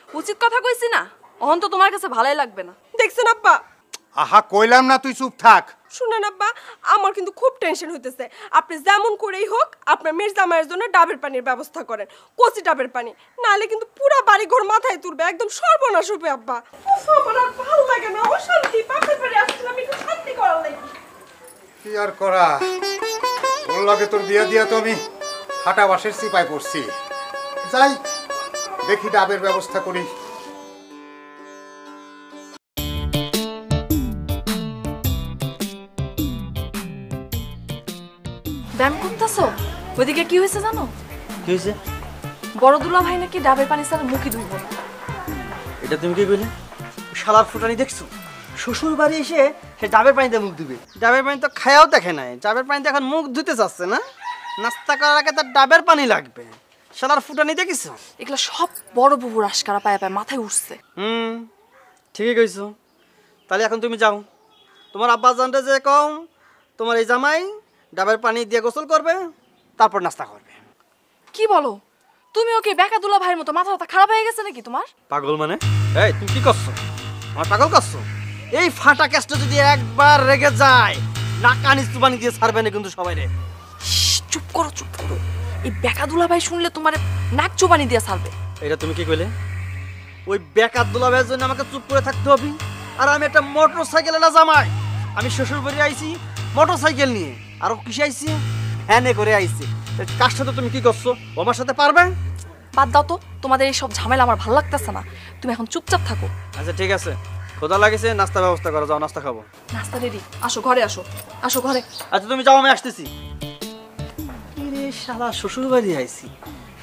উচিত কথা কইছি না, অহন তো তোমার কাছে ভালোই লাগবে না। দেখছেন আব্বা, আহা কইলাম না তুই চুপ থাক। শুনেন আব্বা, আমার কিন্তু খুব টেনশন হইতেছে। আপনি যেমন করেই হোক আপনার মেয়ের জামাইয়ের জন্য ডাবের পানির ব্যবস্থা করেন, কচি ডাবের পানি, নাহলে কিন্তু পুরা বাড়ি ঘর মাথায় তুলবে, একদম সর্বনাশ হবে আব্বা। উফ, আমার আর ভালো লাগে না, অশান্তি। বাপের বাড়ি আসছিলাম একটু শান্তি করার লাগি। কি আর করা, ওর লগে তোর বিয়া দিয়া তো আমি হাঁটা বাসের সিপাই পড়ছি। যাই দেখি ডাবের ব্যবস্থা করি। ব্যায়াম করতেছো? ওইদিকে কি হয়েছে জানো? কি হয়েছে? বড় দুলা ভাই নাকি ডাবের পানি ছাড়া মুখই ধুইব না। এটা তুমি কি কইলে? শালার ফুটানি দেখছো? শ্বশুর বাড়ি এসে সে ডাবের পানিতে মুখ ধুবে। ডাবের পানি তো খায়াও দেখে নাই, ডাবের পানিতে এখন মুখ ধুতে চাচ্ছে না। নাস্তা করার আগে তার ডাবের পানি লাগবে। শালার ফুটানি দেখেছো? এগুলো সব বড় বুবুর আশকারা পায়ে পায়ে মাথায় উঠছে। ঠিকই কইছো। তাহলে এখন তুমি যাও, তোমার আব্বা জানতে যে কম তোমার এই জামাই ডাবের পানি দিয়ে গোসল করবে, তারপর নাস্তা করবে। কি বলো? তুমি ওকে বেকা দুলা ভাইয়ের মতো মাথা খারাপ হয়ে গেছে নাকি তোমার? পাগল মানে? এই তুমি কি করছো? আমার পাগল করছো? এই ফাটা কেসটা যদি একবার রেগে যায় নাকানি চুবানি দিয়ে ছাড়বে না কিন্তু সবাই রে। চুপ করো, চুপ করো। এই বেকা দুলা ভাই শুনলে তোমার নাক চুবানি দিয়ে ছাড়বে। এটা তুমি কি কইলে? ওই বেকার দুলা ভাইয়ের জন্য আমাকে চুপ করে থাকতে হবে? আর আমি একটা মোটর সাইকেল না জামাই, আমি শ্বশুর বাড়ি আইছি মোটর সাইকেল নিয়ে, আর কিসে আইছি? ভ্যানে করে আইছি। কার সাথে তুমি কি করছো? আমার সাথে পারবে? বাদ দাও তো, তোমাদের এই সব ঝামেলা আমার ভালো লাগতেছে না। তুমি এখন চুপচাপ থাকো। আচ্ছা ঠিক আছে, খোদা লাগেছে, নাস্তা ব্যবস্থা করো, যাও নাস্তা খাবো। নাস্তা রেডি, আসো ঘরে, আসো আসো ঘরে। আচ্ছা তুমি যাও, আমি আসতেছি। রে শালা শ্বশুর বাড়ি আইছি,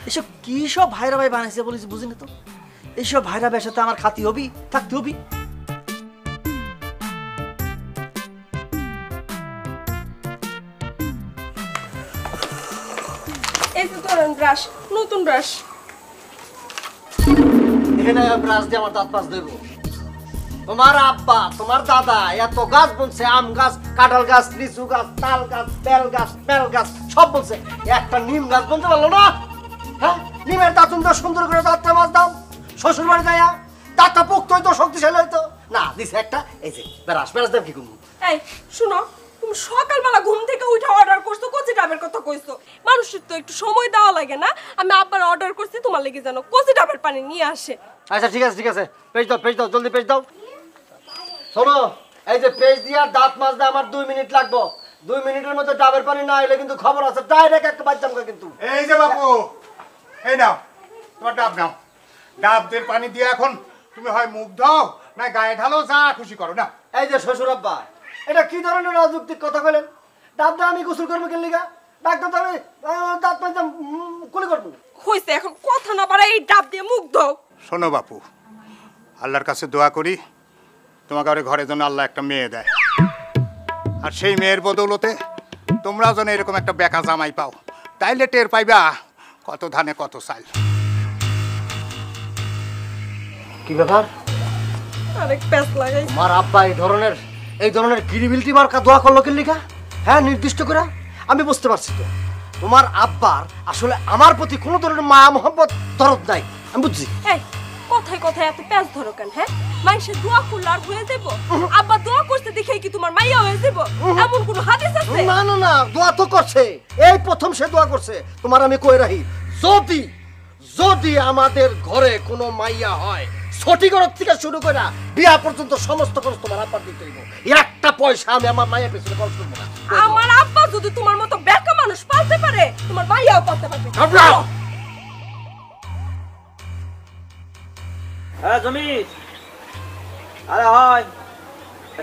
এসব কি সব ভাইরা ভাই বানাইছে বলিস বুঝি না তো। এইসব ভাইরা ভাইয়ের সাথে আমার খাতি হবি, থাকতে হবি। এই তো ধরেন ব্রাশ, নতুন ব্রাশ। এখানে ব্রাশ দিয়ে আমার দাঁত পাঁচ দেবো। তোমার আব্বা তোমার দাদা এত গাছ বলছে, আম গাছ, কাঁঠাল গাছ, লিচু গাছ, তাল গাছ, বেল গাছ, বেল গাছ সব বলছে, একটা নিম গাছ বলতে পারলো না? হ্যাঁ, নিমের দাঁতুন তো সুন্দর করে দাঁতটা মাছ দাও। শ্বশুর বাড়ি যাইয়া দাঁতটা পোক্ত হইতো, শক্তিশালী হইতো না। দিছে একটা এই যে ব্রাশ, ব্রাশ দেব কি করবো? এই শুনো, তুমি সকালবেলা ঘুম থেকে উঠে অর্ডার করছো কচি ডাবের কথা কইছো। মানুষের তো একটু সময় দেওয়া লাগে না? আমি আব্বার অর্ডার করছি তোমার লেগে যেন কচি ডাবের পানি নিয়ে আসে। আচ্ছা ঠিক আছে, ঠিক আছে, পেজ দাও, পেজ দাও, জলদি পেজ দাও। শোনো, এই যে পেজ দিয়া দাঁত মাজতে আমার 2 মিনিট লাগবে। 2 মিনিটের মধ্যে ডাবের পানি না এলে কিন্তু খবর আছে, ডাইরেক্ট একটা বাচ্চা আমাকে কিন্তু। এই যে বাপু, এই নাও তোমার ডাব নাও। ডাবদের পানি দিয়ে এখন তুমি হয় মুখ দাও না গায়ে ঢালো, যা খুশি করো না। এই যে শ্বশুর আব্বা, এটা কি ধরনের রাজনৈতিক কথা বলেন? ডাবটা আমি গোসল করবো কেন লিগা? ডাক্তার তো আমি দাঁত মাজতে কুলি করবো। হইছে, এখন কথা না বাড়াই এই ডাব দিয়ে মুখ দাও। শোনো বাপু, আল্লাহর কাছে দোয়া করি তোমাকে ঘরে যেন আল্লাহ একটা মেয়ে দেয়, আর সেই মেয়ের বদৌলতে তোমরাও যেন এরকম একটা বেকা জামাই পাও, তাইলে টের পাইবা কত ধানে কত চাল। কি ব্যাপার? আরেক প্যাচ লাগাই। আমার আব্বা এই ধরনের গিরিবিলিটি মার্কা দোয়া করলো কেন লিগা? হ্যাঁ, নির্দিষ্ট করে আমি বুঝতে পারছি তো। তোমার আব্বার আসলে আমার প্রতি কোনো ধরনের মায়া মোহাম্মত দরদ নাই, আমি বুঝছি। এই কথায় কথায় এত প্যাচ ধরো কেন? হ্যাঁ, মাইসে দোয়া করলে আর হয়ে যাবো? আব্বা দোয়া করতে দেখে কি তোমার মাইয়া হয়ে যাবো? এমন কোনো হাদিস আছে? না না না, দোয়া তো করছে, এই প্রথম সে দোয়া করছে। তোমার আমি কই রাখি, যদি যদি আমাদের ঘরে কোনো মাইয়া হয়, ছটি ঘর থেকে শুরু করে বিয়া পর্যন্ত সমস্ত খরচ তোমার আব্বার দিতে হইব। একটা পয়সা আমি আমার মায়ের পেছনে খরচ করবো না। আমার আব্বা যদি তোমার মতো বেকা মানুষ পালতে পারে, তোমার মাইয়াও পালতে পারবে। হ্যাঁ জমির, আরে হয়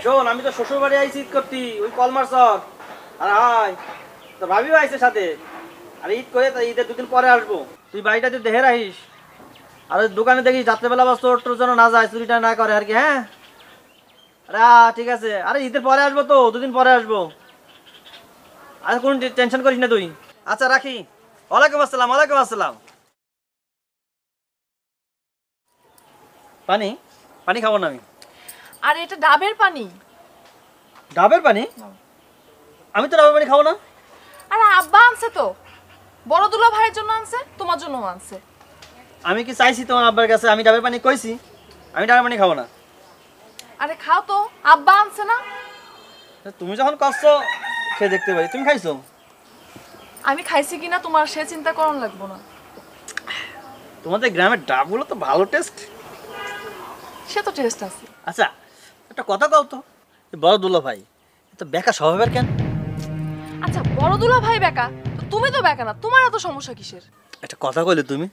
শোন, আমি তো শ্বশুর বাড়ি আইছি ঈদ করতি, ওই কলমার চক। আরে হয়, তো ভাবিও আইছে সাথে। আর ঈদ করে ঈদের 2 দিন পরে আসবো। তুই বাড়িটা তুই দেখে রাখিস, আর দোকানে দেখিস রাত্রেবেলা বা চোর টোর যেন না যায়, চুরিটা না করে আর কি। হ্যাঁ, আরে ঠিক আছে। আরে ঈদের পরে আসবো তো, 2 দিন পরে আসবো। আর কোনো টেনশন করিস না তুই। আচ্ছা রাখি। ওয়ালাইকুম আসসালাম। ওয়ালাইকুম আসসালাম। পানি পানি খাবো না আমি। আর এটা ডাবের পানি। ডাবের পানি? আমি তো ডাবের পানি খাবো না। আরে আব্বা আনছে তো, বড় দুলা ভাইয়ের জন্য আনছে, তোমার জন্য আনছে। আমি কি চাইছি তোমার আব্বার কাছে আমি ডাবের পানি কইছি? আমি ডাবের পানি খাবো না। আরে খাও তো, আব্বা আনছে না। তুমি যখন করছো খেয়ে দেখতে পারি। তুমি খাইছো? আমি খাইছি কিনা তোমার সে চিন্তা করন লাগবো না। তোমাদের গ্রামের ডাবগুলো তো ভালো টেস্ট। সে তো টেস্ট আছে। আচ্ছা একটা কথা কও তো, বড় দুলা ভাই তো বেকা স্বভাবের কেন? আচ্ছা বড় দুলা ভাই বেকা, তো তুমি তো বেকা না, তোমার এত সমস্যা কিসের? একটা কথা কইলে তুমি,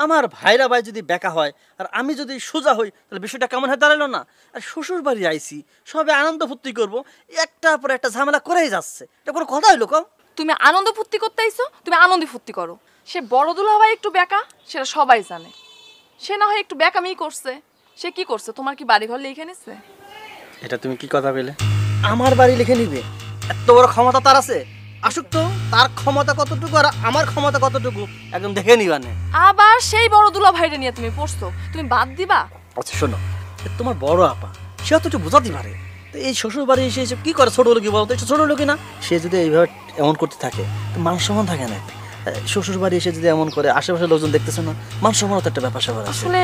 আমার ভাইরা ভাই যদি বেকা হয় আর আমি যদি সোজা হই তাহলে বিষয়টা কেমন হয়ে দাঁড়ালো না? আর শ্বশুর বাড়ি আইছি, সবে আনন্দ ফুর্তি করবো, একটা পর একটা ঝামেলা করেই যাচ্ছে। এটা কোনো কথা হইলো কম? তুমি আনন্দ ফুর্তি করতে আইছো, তুমি আনন্দ ফুর্তি করো। সে বড় দুলা ভাই একটু বেকা, সেটা সবাই জানে। সে না হয় একটু বেকামি করছে, সে কি করছে? তোমার কি বাড়ি ঘর লিখে নিচ্ছে? এটা তুমি কি কথা বলে? আমার বাড়ি লিখে নিবে? এত বড় ক্ষমতা তার আছে? আসুক তো, তার ক্ষমতা কতটুকু আর আমার ক্ষমতা কতটুকু একদম দেখে নিবানে। আবার সেই বড় দুলা ভাইরে নিয়ে তুমি পড়ছো, তুমি বাদ দিবা? আচ্ছা শোনো, তোমার বড় আপা সে তো একটু বোঝাতে পারে। তো এই শ্বশুর বাড়ি এসে এসে কি করে? ছোট লোকই বলতো, একটু ছোট লোকই না? সে যদি এইভাবে এমন করতে থাকে তো মান সম্মান থাকে না। শ্বশুর বাড়ি এসে যদি এমন করে, আশেপাশের লোকজন দেখতেছে না, মান সম্মান তো একটা ব্যাপার স্যাপার আছে। আসলে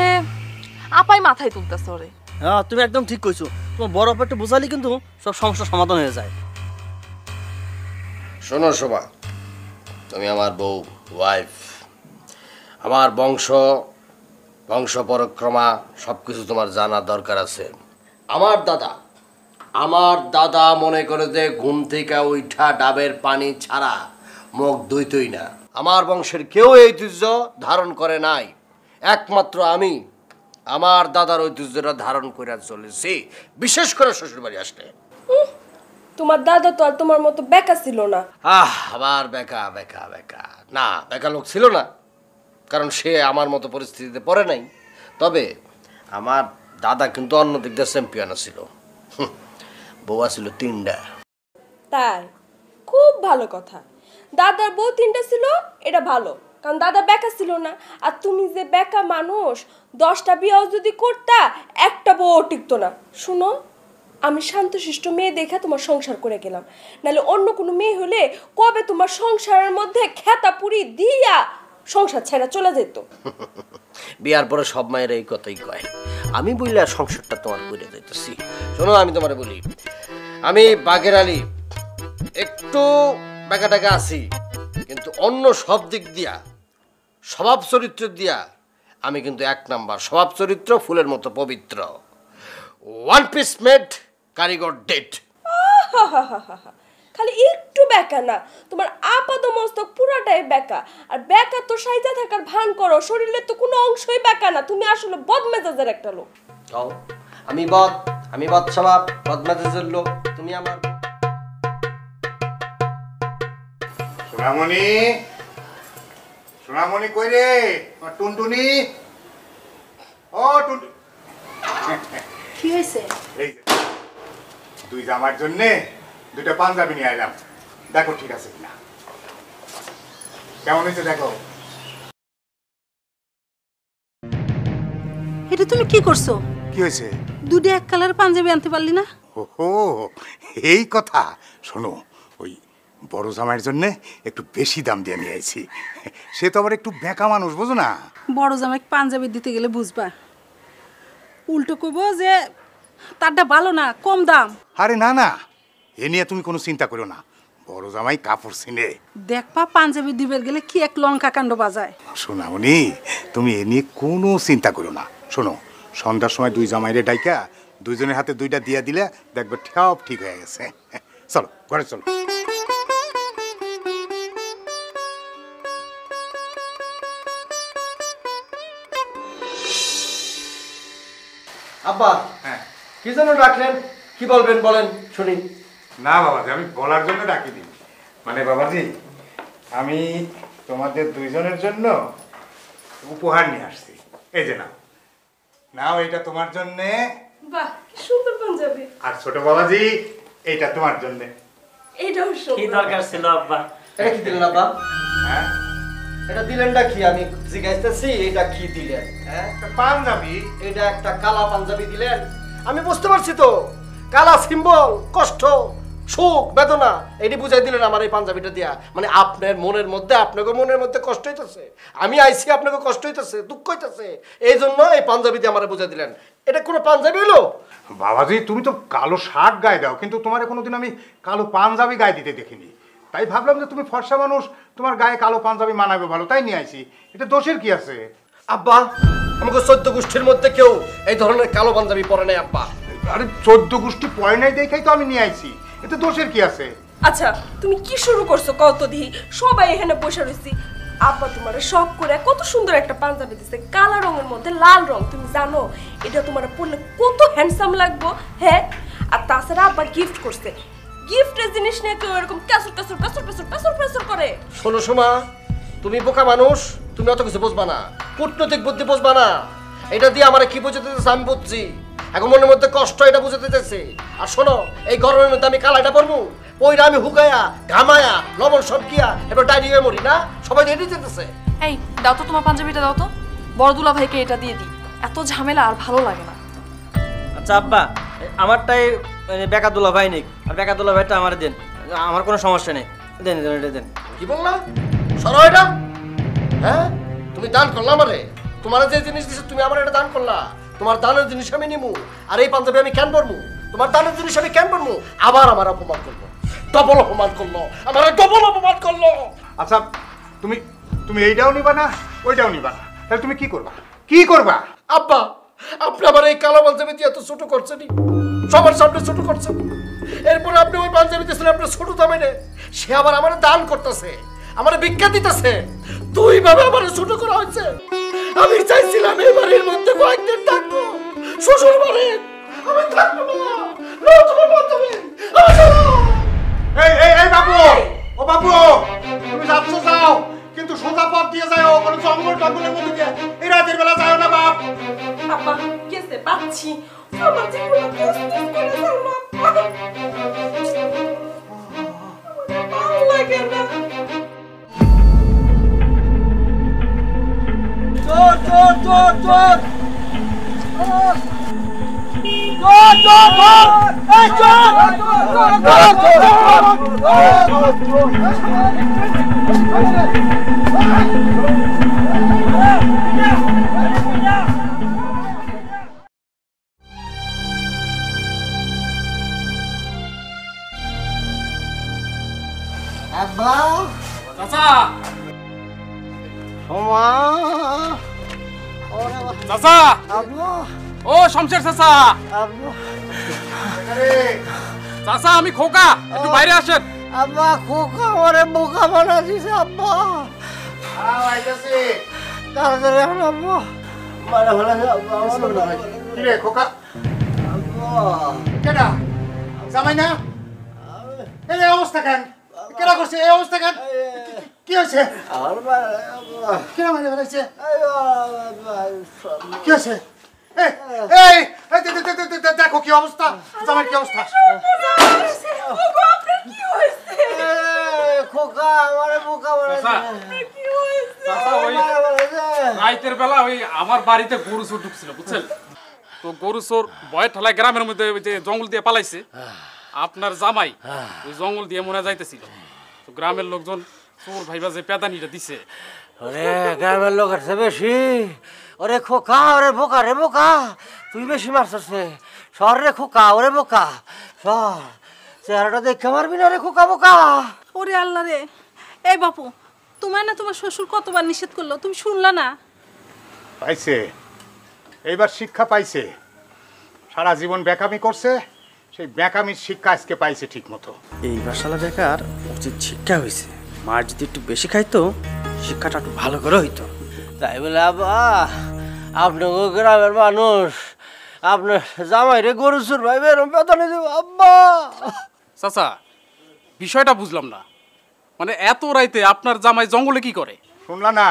আপাই মাথায় তুলতেছে ওরে। হ্যাঁ তুমি একদম ঠিক কইছো। তোমার বড় আপা একটু বোঝালি কিন্তু সব সমস্যার সমাধান হয়ে যায়। শোনো শোভা, তুমি আমার বউ, ওয়াইফ। আমার বংশ পরক্রমা সব কিছু তোমার জানা দরকার আছে। আমার দাদা মনে করে যে ঘুম থেকে উঠা ডাবের পানি ছাড়া মুখ ধুইতই না। আমার বংশের কেউ এই ঐতিহ্য ধারণ করে নাই, একমাত্র আমি আমার দাদার ঐতিহ্যটা ধারণ করে চলেছি, বিশেষ করে শ্বশুরবাড়ি আসলে। তোমার দাদা তো আর তোমার মতো বেকা ছিল না। আবার বেকা বেকা বেকা না, বেকা লোক ছিল না, কারণ সে আমার মতো পরিস্থিতিতে পড়ে নাই। তবে আমার দাদা কিন্তু অন্য দিক দিয়ে চ্যাম্পিয়ন ছিল। বউ ছিল 3টা। তাই? খুব ভালো কথা। দাদার বউ 3টা ছিল, এটা ভালো, কারণ দাদা বেকা ছিল না। আর তুমি যে বেকা মানুষ, 10টা বিয়েও যদি করতা, একটা বউ টিকতো না। শুনো, আমি শান্তশিষ্ট মেয়ে দেখে তোমার সংসার করে গেলাম, নাহলে অন্য কোনো মেয়ে হলে কবে তোমার সংসারের মধ্যে খেতা পুরি দিয়া সংসার ছেড়ে চলে যেত। বিয়ার পরে সব মায়ের এই কথাই কয়। আমি বললে সংসারটা তোমার করে দিতেছি। শোনো, আমি তোমার বলি, আমি বাঘের আলী একটু বেকা টাকা আছি, কিন্তু অন্য সব দিক দিয়া, স্বভাব চরিত্র দিয়া আমি কিন্তু 1 নাম্বার। স্বভাব চরিত্র ফুলের মতো পবিত্র। 1 পিস মেড, কারিগর ডেট। খালি একটু বেকা না, তোমার আপাত মস্তক পুরাটাই বেকা। আর বেকা তো সাইজা থাকার ভান করো, শরীরের তো কোনো অংশই বেকা না। তুমি আসলে বদমেজাজের একটা লোক। আমি বদ স্বভাব, বদমেজাজের লোক। তুমি আমার সোনামণি কই রে? টুনটুনি, ও টুনটুনি, কি হয়েছে? এই যে 2 জামার জন্য 2টা পাঞ্জাবি নিয়ে এলাম, দেখো ঠিক আছে কিনা। কেমন হয়েছে দেখো। এটা তুমি কি করছো? কি হয়েছে? 2টা এক কালার পাঞ্জাবি আনতে পারলি না? ওহো, এই কথা। শোনো, ওই বড় জামাইয়ের জন্য একটু বেশি দাম দিয়ে নিয়ে আইছি। সে তো আবার একটু বেকা মানুষ, বুঝো না? বড় জামাইকে পাঞ্জাবি দিতে গেলে বুঝবা, উল্টো কইব যে তারটা ভালো না, কম দাম। আরে না না, এ নিয়ে তুমি কোনো চিন্তা করো না। বড় জামাই কাপড় চিনে। দেখবা পাঞ্জাবি দিবের গেলে কি এক লঙ্কা কাণ্ড বাজায়। শোনামনি, তুমি এ নিয়ে কোনো চিন্তা করো না। শোনো, সন্ধ্যার সময় 2 জামাইরে ডাইকা 2জনের হাতে 2টা দিয়া দিলে দেখবে সব ঠিক হয়ে গেছে। চলো ঘরে চলো। আব্বা, হ্যাঁ, কি জন্য ডাকলেন? কি বলবেন বলেন শুনি। না বাবাজি, আমি বলার জন্য ডাকিনি। মানে বাবাজি, আমি তোমাদের 2জনের জন্য উপহার নিয়ে আসছি। এই যে নাও, নাও, এটা তোমার জন্য। বাহ, কি সুন্দর পাঞ্জাবি। আর ছোট বাবাজি, এইটা তোমার জন্য। এইটাও কি সুন্দর। দরকার ছিল আব্বা? এটা কি দিলেন আব্বা? হ্যাঁ, এটা দিলেনটা কি? আমি জিজ্ঞাসতেছি এটা কি দিলেন? হ্যাঁ, একটা পাঞ্জাবি। এটা একটা কালা পাঞ্জাবি দিলেন। আমি বুঝতে পারছি তো, কালা সিম্বল, কষ্ট, সুখ বেদনা এটি বুঝাই দিলেন আমার এই পাঞ্জাবিটা দিয়া। মানে আপনার মনের মধ্যে, আপনাকে মনের মধ্যে কষ্ট হইতেছে, আমি আইছি আপনাকে কষ্ট হইতেছে, দুঃখ হইতেছে, এই জন্য এই পাঞ্জাবি দিয়ে আমার বুঝাই দিলেন। এটা কোনো পাঞ্জাবি হলো? বাবাজি তুমি তো কালো শার্ট গায়ে দাও, কিন্তু তোমার কোনোদিন আমি কালো পাঞ্জাবি গায়ে দিতে দেখিনি। তাই ভাবলাম যে তুমি ফর্সা মানুষ, তোমার গায়ে কালো পাঞ্জাবি মানাবে ভালো, তাই নিয়ে আইছি। এটা দোষের কি আছে? আব্বা, আমাকে 14 গোষ্ঠীর মধ্যে কেউ এই ধরনের কালো পাঞ্জাবি পরে নাই আব্বা। আরে 14 গোষ্ঠী পয় নাই দেখাই তো আমি নিয়ে আইছি, এটা দোষের কি আছে? আচ্ছা তুমি কি শুরু করছো কত দিহি? সবাই এখানে বসে রইছি, আব্বা তোমার শখ করে কত সুন্দর একটা পাঞ্জাবি দিছে, কালো রঙের মধ্যে লাল রং। তুমি জানো এটা তোমার পরলে কত হ্যান্ডসাম লাগবো? হ্যাঁ, আর তাছাড়া আব্বা গিফট করছে, গিফটের জিনিস নিয়ে কেউ এরকম কাসুর কাসুর কাসুর কাসুর কাসুর কাসুর করে? শোনো সোমা, তুমি বোকা মানুষ, তুমি অত কিছু বুঝবা না, কূটনৈতিক বুদ্ধি বুঝবা না। এটা দিয়ে আমার কি বুঝাতে দিতেছে আমি বুঝছি, এখন মনের মধ্যে কষ্ট এটা বুঝাতে দিতেছে। আর শোনো, এই গরমের মধ্যে আমি কালাইটা পরবো, ওইটা আমি হুকায়া ঘামায়া লবণ সব গিয়া এবার ডাইরি হয়ে মরি না? সবাই রেডি যেতেছে। এই দাও তো তোমার পাঞ্জাবিটা দাও তো, বড় দুলা ভাইকে এটা দিয়ে দিই, এত ঝামেলা আর ভালো লাগে না। আচ্ছা আব্বা, আমারটাই বেকা দুলা ভাই নিক, আর বেকা দুলা ভাইটা আমার দেন, আমার কোনো সমস্যা নেই, দেন দেন এটা দেন। কি বললা? সরো এটা। হ্যাঁ, তুমি দান করলা আমারে, তোমার যে জিনিস দিছে তুমি আমার এটা দান করলা, তোমার দানের জিনিস আমি নিমু, আর এই পাঞ্জাবি আমি কেন পরমু? তোমার দানের জিনিস আমি কেন পরমু? আবার আমার অপমান করলো, ডবল অপমান করলো, আমার ডবল অপমান করলো। আচ্ছা তুমি তুমি এইটাও নিবা না, ওইটাও নিবা না, তাহলে তুমি কি করবা? কি করবা? আব্বা, আপনি আমার এই কালো পাঞ্জাবি দিয়ে এত ছোট করছেনই, সবার সামনে ছোট করছেন। এরপরে আপনি ওই পাঞ্জাবি দিয়েছেন আপনার ছোট দামে, সে আবার আমার দান করতেছে, আমার ভিক্ষা দিতেছে, দুই ভাবে আমার ছোট করা হয়েছে। আমি চাইছিলাম এই বাড়ির মধ্যে কয়েকদিন থাকবো, শ্বশুর বাড়ি আমি থাকবো না। নাও তোমার পাঞ্জাবি, এই এই এই বাবু, ও বাবু, তুমি যাচ্ছ যাও, কিন্তু সোজা পথ দিয়ে যাও, কোনো জঙ্গল টঙ্গলের মধ্যে দিয়ে এই রাতের বেলা যাও না বাপ। আব্বা কেসে পাচ্ছি, আমার জীবনে কষ্ট করে যাও না আব্বা, ভালো লাগে না। চোর চোর চোর চোর আব্বা, চাচা সোমা, চাচা, আব্বা, ও শমশের চাচা, আব্বা, চাচা আমি খোকা, একটু বাইরে আসেন। আব্বা, খোকা আমারে বোকা বানা দিছে আব্বা। আইতাছি। তাড়াতাড়ি এখন আব্বা, মারা ফেলা আব্বা, কি রে খোকা? আব্বা, কেডা? জামাই না? এই অবস্থা কেন? কেডা করছে এই অবস্থা কেন? কি হয়েছে? আমার আব্বা, কেডা মারা ফেলাইছে? আব্বা, কি হয়েছে? এই এই এই দেখো কি অবস্থা, জামাই কি অবস্থা? ওগো আপনার কি হয়েছে? খোকা আমারে বোকা বানা চাচা, দিছে। কি হয়েছে? চাচা ওই রাইতের বেলা ওই আমার বাড়িতে গরু চোর ঢুকছিল বুঝছেন, তো গরু চোর ভয় ঠেলায় গ্রামের মধ্যে ওই যে জঙ্গল দিয়ে পালাইছে। আপনার জামাই ওই জঙ্গল দিয়ে মনে যাইতেছিল, তো গ্রামের লোকজন চোর ভাইবা যে পেদানিটা দিছে। ওরে গ্রামের লোক আছে বেশি, ওরে খোকা, ওরে বোকা রে বোকা, তুই বেশি মারছিস রে। সর রে খোকা, ওরে বোকা সর, চেহারাটা দেখে মারবি না রে খোকা বোকা। ওরে আল্লাহ রে, এই বাপু, তোমার না তোমার শ্বশুর কতবার নিষেধ করলো, তুমি শুনলা না? পাইছে, এইবার শিক্ষা পাইছে। সারা জীবন বেকামি করছে, সেই বেকামির শিক্ষা আজকে পাইছে ঠিক মতো। এইবার শালা বেকার উচিত শিক্ষা হয়েছে, মার যদি একটু বেশি খাইতো শিক্ষাটা একটু ভালো করে হইতো। তাই বলে আব্বা, আপনাকে গ্রামের মানুষ আপনার জামাইরে গরু চুর ভাই এরম পেতানি দেব আব্বা। চাচা বিষয়টা বুঝলাম না, মানে এত রাইতে আপনার জামাই জঙ্গলে কি করে? শুনলা না,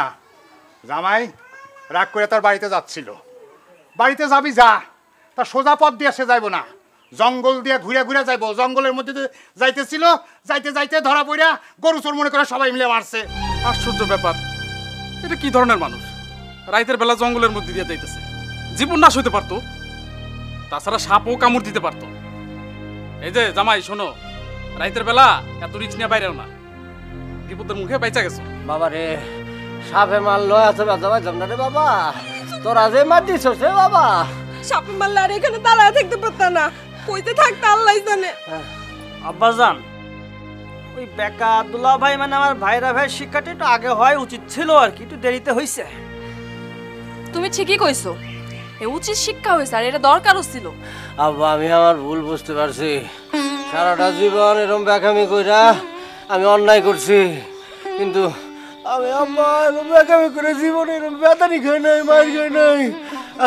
জামাই রাগ করে তার বাড়িতে যাচ্ছিল। বাড়িতে যাবি যা, তার সোজা পথ দিয়ে সে যাইব না, জঙ্গল দিয়ে ঘুরে ঘুরে যাইব। জঙ্গলের মধ্যে দিয়ে যাইতেছিল, যাইতে যাইতে ধরা পড়া গরু চোর মনে করে সবাই মিলে মারছে। আশ্চর্য ব্যাপার, এটা কি ধরনের মানুষ? রাইতের বেলা জঙ্গলের মধ্যে দিয়ে যাইতেছে, জীবন নাশ হইতে পারতো, তাছাড়া সাপও কামড় দিতে পারতো। এই যে জামাই শোনো, রাইতের বেলা এত রিক্স নিয়ে বাইরেও না, বিপদের মুখে বাইচা গেছো। বাবা রে, সাপে মারলো এত ব্যথা পাইতাম না রে বাবা, তোরা যে মারতিস রে বাবা। সাপে মারলে আর এখানে দাঁড়ায় থাকতে পারতাম না, কইতে থাকতে আল্লাহ জানে। আব্বাজান, ওই বেকা দুলা ভাই মানে আমার ভাইরা ভাই শিক্ষাটা একটু আগে হয় উচিত ছিল আর কি, একটু দেরিতে হয়েছে। তুমি ঠিকই কইছো, এ উচিত শিক্ষা হয়েছে আর এটা দরকারও ছিল। আব্বা আমি আমার ভুল বুঝতে পারছি, সারাটা জীবন এরকম বেকামি কইরা আমি অন্যায় করছি, কিন্তু আমি আম্মা এরকম বেকামি করে জীবনে এরকম বেতানি খাই নাই, মার খাই নাই।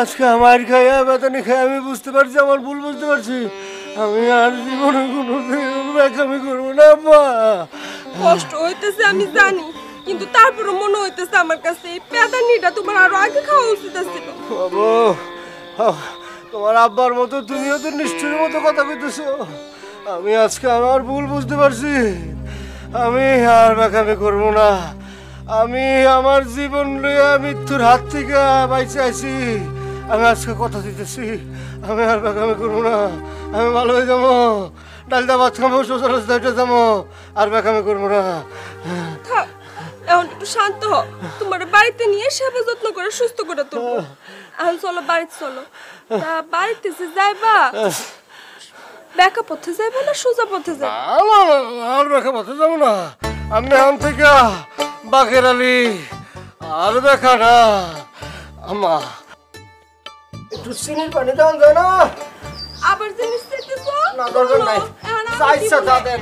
আজকে মার খাইয়া বেতানি খাই আমি বুঝতে পারছি, আমার ভুল বুঝতে পারছি। আমি আর জীবনে কোনো বেকামি করবো না আব্বা। কষ্ট হইতেছে আমি জানি, কিন্তু তারপরে মনে হইতেছে আমার কাছে এই পেদানিটা তোমার আরো আগে খাওয়া উচিত ছিল। বাবু, তোমার আব্বার মতো তুমিও তো নিষ্ঠুরের মতো কথা কইতেছো। আমি আজকে আমার ভুল বুঝতে পারছি, আমি আর বেকামি করবো না। আমি আমার জীবন লইয়া মৃত্যুর হাত থেকে বাইচে আছি। আমি আজকে কথা দিতেছি, আমি আর বেকামি করবো না। আমি ভালো হয়ে যাবো, ডালটা ভাত খাবো, শ্বশুর রাস্তায় যাবো, আর বেকামি করবো না। থাক, এখন একটু শান্ত হও, তোমার বাড়িতে নিয়ে সেবা যত্ন করে সুস্থ করে তুলবো। এখন চলো বাড়িতে চলো। তা বাড়িতে যে যাইবা, বেকা পথে যাইবা না সোজা পথে যাইবা? আর বেকা পথে যাবো না, আমি এখন থেকে বাকের আলী আর বেকা না। আমা একটু চিনির পানি দেওয়া যায় না? আবার জিনিস চাইতেছো? না দরকার নাই, এখন আমি চাইছা দিব তা না। দেন।